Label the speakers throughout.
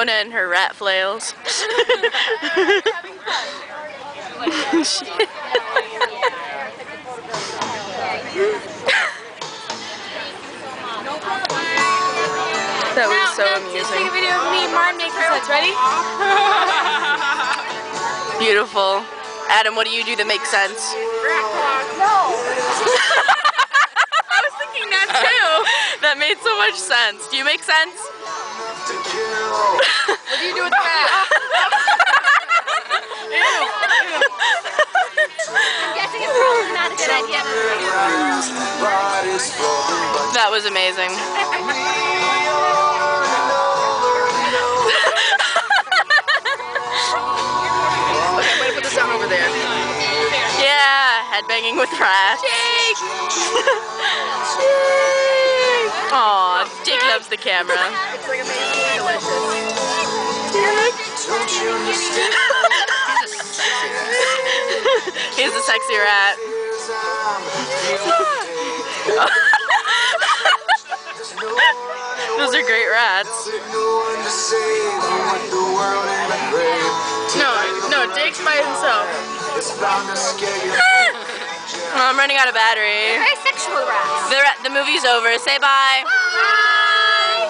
Speaker 1: Mona and her rat flails. That was so amusing.
Speaker 2: Take a video of me, Martin making sense. Ready?
Speaker 1: Beautiful. Adam, what do you do that makes sense?
Speaker 2: No. I was thinking that too.
Speaker 1: That made so much sense. Do you make sense?
Speaker 2: What do you do with that? I'm guessing it's probably not a good idea.
Speaker 1: That was amazing.
Speaker 2: Okay, I'm gonna put this down over there.
Speaker 1: Yeah, headbanging with rats.
Speaker 2: Jake!
Speaker 1: Aw, Jake loves the camera.
Speaker 2: It's like amazingly delicious.
Speaker 1: He's a sexy rat. Those are great rats.
Speaker 2: No, Jake's by himself.
Speaker 1: Oh, I'm running out of battery.
Speaker 2: Very sexual rats.
Speaker 1: The movie's over. Say bye.
Speaker 2: Bye!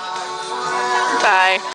Speaker 1: Bye.